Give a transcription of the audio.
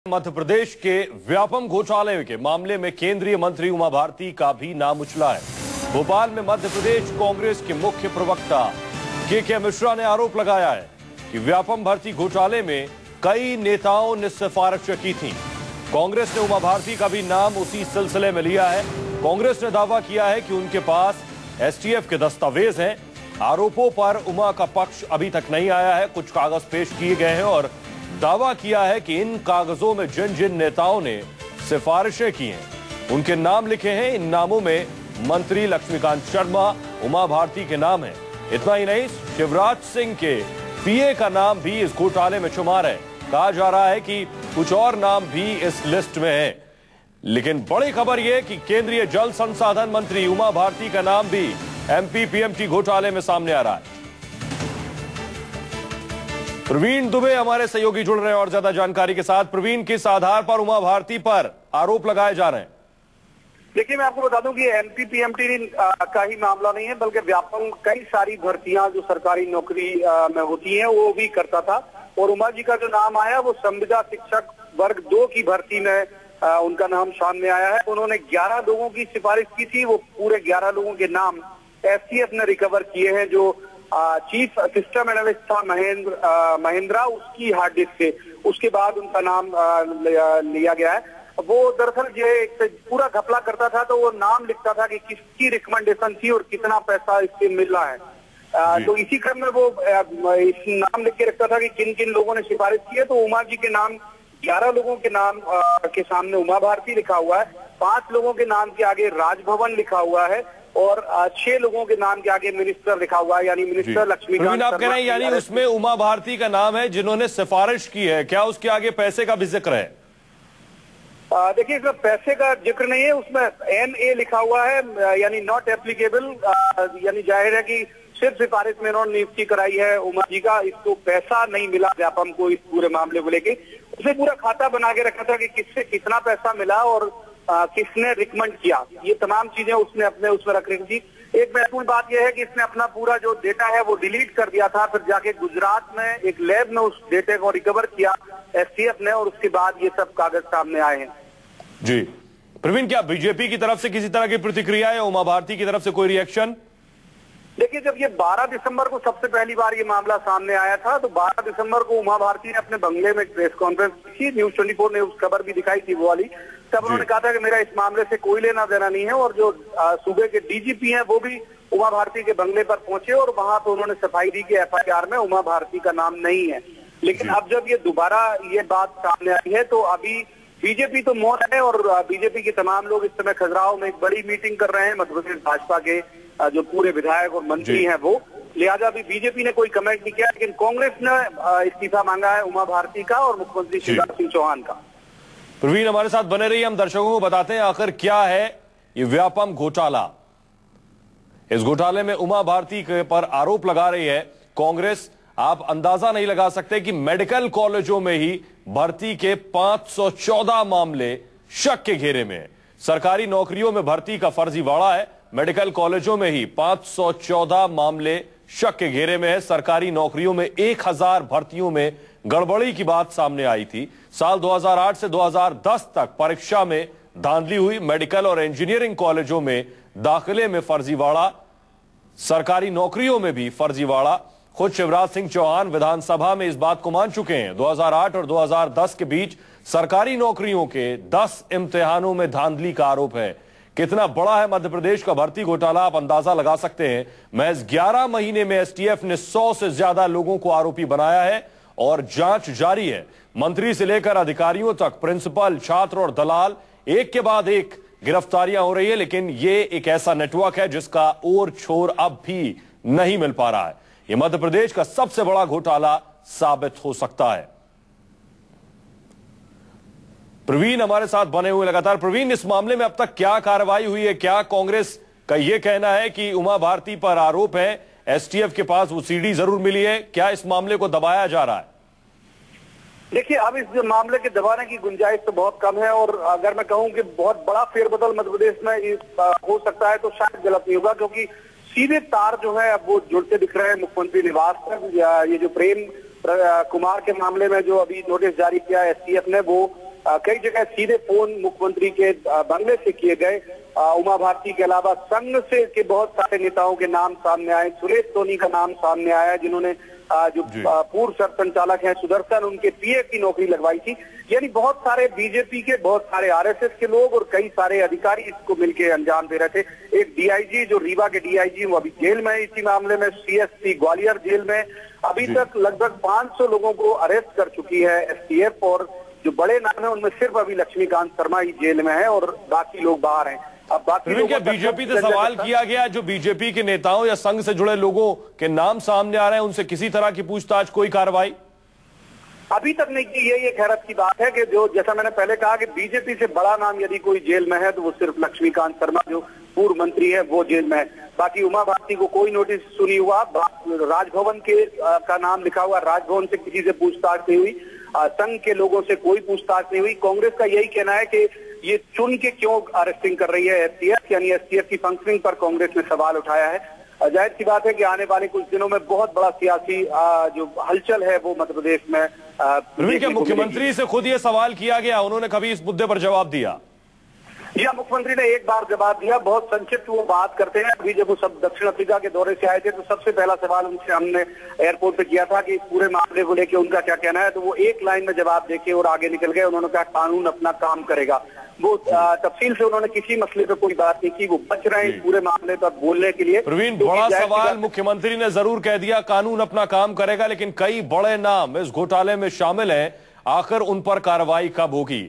मध्य प्रदेश के व्यापम घोटाले के मामले में केंद्रीय मंत्री उमा भारती का भी नाम उछला है। भोपाल में मध्य प्रदेश कांग्रेस के मुख्य प्रवक्ता के मिश्रा ने आरोप लगाया है कि व्यापम भर्ती घोटाले में कई नेताओं ने सिफारिशें की थी। कांग्रेस ने उमा भारती का भी नाम उसी सिलसिले में लिया है। कांग्रेस ने दावा किया है कि उनके पास एसटीएफ के दस्तावेज हैं। आरोपों पर उमा का पक्ष अभी तक नहीं आया है। कुछ कागज पेश किए गए हैं और दावा किया है कि इन कागजों में जिन जिन नेताओं ने सिफारिशें की हैं उनके नाम लिखे हैं। इन नामों में मंत्री लक्ष्मीकांत शर्मा, उमा भारती के नाम हैं। इतना ही नहीं, शिवराज सिंह के पीए का नाम भी इस घोटाले में शुमार है। कहा जा रहा है कि कुछ और नाम भी इस लिस्ट में है। लेकिन बड़ी खबर यह कि केंद्रीय जल संसाधन मंत्री उमा भारती का नाम भी एमपी पीएमटी घोटाले में सामने आ रहा है। प्रवीण दुबे हमारे सहयोगी जुड़ रहे हैं और ज्यादा जानकारी के साथ। प्रवीण, किस आधार पर उमा भारती पर आरोप लगाए जा रहे हैं? देखिए, मैं आपको बता दूं कि एमपी पीएमटी का ही मामला नहीं है, बल्कि व्यापम कई सारी भर्तियां जो सरकारी नौकरी में होती हैं वो भी करता था। और उमा जी का जो नाम आया वो संविदा शिक्षक वर्ग 2 की भर्ती में उनका नाम सामने आया है। उन्होंने 11 लोगों की सिफारिश की थी। वो पूरे 11 लोगों के नाम एसटीएफ ने रिकवर किए हैं। जो चीफ सिस्टम एनालिस्ट था महेंद्रा, उसकी हार्ड डिस्क से उसके बाद उनका नाम लिया गया है। वो दरअसल ये पूरा घपला करता था, तो वो नाम लिखता था कि किसकी रिकमेंडेशन थी और कितना पैसा इससे मिल रहा है। तो इसी क्रम में वो इस नाम लिख के रखता था कि किन किन लोगों ने सिफारिश की है। तो उमा जी के नाम 11 लोगों के नाम के सामने उमा भारती लिखा हुआ है। 5 लोगों के नाम के आगे राजभवन लिखा हुआ है और 6 लोगों के नाम के आगे मिनिस्टर लिखा हुआ है, यानी मिनिस्टर लक्ष्मीकांत। आप कह रहे हैं यानी उसमें उमा भारती का नाम है जिन्होंने सिफारिश की है। क्या उसके आगे पैसे का भी जिक्र है? देखिए, इसमें पैसे का जिक्र नहीं है। उसमें NA लिखा हुआ है, यानी नॉट एप्लीकेबल। यानी जाहिर है कि सिर्फ सिफारिश में उन्होंने नियुक्ति कराई है उमा जी का। इसको पैसा नहीं मिला व्यापम को इस पूरे मामले को लेके। उसने पूरा खाता बना के रखा था कि किससे कितना पैसा मिला और किसने रिकमेंड किया। ये तमाम चीजें उसने अपने उसमें रख रखी थी। एक महत्वपूर्ण बात यह है कि इसने अपना पूरा जो डेटा है वो डिलीट कर दिया था। फिर जाके गुजरात में एक लैब में उस डेटे को रिकवर किया एसटीएफ ने और उसके बाद ये सब कागज सामने आए हैं। जी प्रवीण, क्या बीजेपी की तरफ से किसी तरह की प्रतिक्रिया है? उमा भारती की तरफ से कोई रिएक्शन? देखिए, जब ये 12 दिसंबर को सबसे पहली बार ये मामला सामने आया था, तो 12 दिसंबर को उमा भारती ने अपने बंगले में एक प्रेस कॉन्फ्रेंस की। न्यूज 24 ने उस खबर भी दिखाई थी वो वाली। तब उन्होंने कहा था कि मेरा इस मामले से कोई लेना देना नहीं है। और जो सूबे के डीजीपी हैं वो भी उमा भारती के बंगले पर पहुंचे और वहां तो उन्होंने सफाई दी कि एफआईआर में उमा भारती का नाम नहीं है। लेकिन अब जब ये दोबारा ये बात सामने आई है तो अभी बीजेपी तो मौन है और बीजेपी के तमाम लोग इस समय खजुराहो में एक बड़ी मीटिंग कर रहे हैं। मध्य प्रदेश भाजपा के जो पूरे विधायक और मंत्री हैं वो, लिहाजा अभी बीजेपी ने कोई कमेंट नहीं किया। लेकिन कांग्रेस ने इस्तीफा मांगा है उमा भारती का और मुख्यमंत्री शिवराज सिंह चौहान का। प्रवीण, हमारे साथ बने रहिए। हम दर्शकों को बताते हैं आखिर क्या है ये व्यापम घोटाला। इस घोटाले में उमा भारती पर आरोप लगा रही है कांग्रेस। आप अंदाजा नहीं लगा सकते कि मेडिकल कॉलेजों में ही भर्ती के 514 मामले शक के घेरे में है। सरकारी नौकरियों में भर्ती का फर्जीवाड़ा है। मेडिकल कॉलेजों में ही 514 मामले शक के घेरे में है। सरकारी नौकरियों में 1000 भर्तियों में गड़बड़ी की बात सामने आई थी। साल 2008 से 2010 तक परीक्षा में धांधली हुई। मेडिकल और इंजीनियरिंग कॉलेजों में दाखिले में फर्जीवाड़ा, सरकारी नौकरियों में भी फर्जीवाड़ा। खुद शिवराज सिंह चौहान विधानसभा में इस बात को मान चुके हैं। 2008 और 2010 के बीच सरकारी नौकरियों के 10 इम्तिहानों में धांधली का आरोप है। कितना बड़ा है मध्य प्रदेश का भर्ती घोटाला, आप अंदाजा लगा सकते हैं। महज 11 महीने में एसटीएफ ने 100 से ज्यादा लोगों को आरोपी बनाया है और जांच जारी है। मंत्री से लेकर अधिकारियों तक, प्रिंसिपल, छात्र और दलाल, एक के बाद एक गिरफ्तारियां हो रही है। लेकिन यह एक ऐसा नेटवर्क है जिसका और छोर अब भी नहीं मिल पा रहा है। यह मध्य प्रदेश का सबसे बड़ा घोटाला साबित हो सकता है। प्रवीण हमारे साथ बने हुए लगातार। प्रवीण, इस मामले में अब तक क्या कार्रवाई हुई है? क्या कांग्रेस का यह कहना है कि उमा भारती पर आरोप है, एसटीएफ के पास वो सीडी जरूर मिली है? क्या इस मामले को दबाया जा रहा है? देखिए, अब इस मामले के दबाने की गुंजाइश तो बहुत कम है। और अगर मैं कहूं कि बहुत बड़ा फेरबदल मध्य प्रदेश में हो सकता है तो शायद गलत नहीं होगा, क्योंकि सीधे तार जो है अब वो जुड़ते दिख रहे हैं मुख्यमंत्री निवास पर। ये जो प्रेम कुमार के मामले में जो अभी नोटिस जारी किया एसटीएफ ने, वो कई जगह सीधे फोन मुख्यमंत्री के बंगले से किए गए। उमा भारती के अलावा संघ से के बहुत सारे नेताओं के नाम सामने आए। सुरेश सोनी का नाम सामने आया, जिन्होंने जो पूर्व संचालक हैं सुदर्शन, उनके पीए की नौकरी लगवाई थी। यानी बहुत सारे बीजेपी के, बहुत सारे आरएसएस के लोग और कई सारे अधिकारी इसको मिलकर अंजाम दे रहे थे। एक डीआईजी, जो रीवा के डीआईजी, वो अभी जेल में है इसी मामले में। सीएसपी ग्वालियर जेल में अभी तक लगभग 500 लोगों को अरेस्ट कर चुकी है एसटीएफ। और जो बड़े नाम है उनमें सिर्फ अभी लक्ष्मीकांत शर्मा ही जेल में है और बाकी लोग बाहर हैं। अब बाकी क्या बीजेपी से सवाल किया गया, जो बीजेपी के नेताओं या संघ से जुड़े लोगों के नाम सामने आ रहे हैं, उनसे किसी तरह की पूछताछ, कोई कार्रवाई अभी तक नहीं की? यही एक हैरत की बात है कि जो, जैसा मैंने पहले कहा कि बीजेपी से बड़ा नाम यदि कोई जेल में है तो वो सिर्फ लक्ष्मीकांत शर्मा, जो पूर्व मंत्री है, वो जेल में है। बाकी उमा भारती को कोई नोटिस सुनी हुआ, राजभवन के का नाम लिखा हुआ, राजभवन से किसी से पूछताछ नहीं हुई, संघ के लोगों से कोई पूछताछ नहीं हुई। कांग्रेस का यही कहना है कि ये चुन के क्यों अरेस्टिंग कर रही है एसटीएफ, यानी एसटीएफ की फंक्शनिंग पर कांग्रेस ने सवाल उठाया है। जाहिर सी बात है कि आने वाले कुछ दिनों में बहुत बड़ा सियासी जो हलचल है वो मध्य प्रदेश में क्या मुख्यमंत्री से खुद ये सवाल किया गया? उन्होंने कभी इस मुद्दे पर जवाब दिया? जी, मुख्यमंत्री ने एक बार जवाब दिया, बहुत संक्षिप्त वो बात करते हैं। अभी जब वो सब दक्षिण अफ्रीका के दौरे से आए थे तो सबसे पहला सवाल उनसे हमने एयरपोर्ट पे किया था कि पूरे मामले को लेकर उनका क्या कहना है, तो वो एक लाइन में जवाब देके और आगे निकल गए। उन्होंने कहा कानून अपना काम करेगा। वो तफसील से उन्होंने किसी मसले पे कोई बात नहीं की। वो बच रहे हैं पूरे मामले पर बोलने के लिए। प्रवीण, बड़ा सवाल मुख्यमंत्री ने जरूर कह दिया कानून अपना काम करेगा, लेकिन कई बड़े नाम इस घोटाले में शामिल हैं। आखिर उन पर कार्रवाई कब होगी?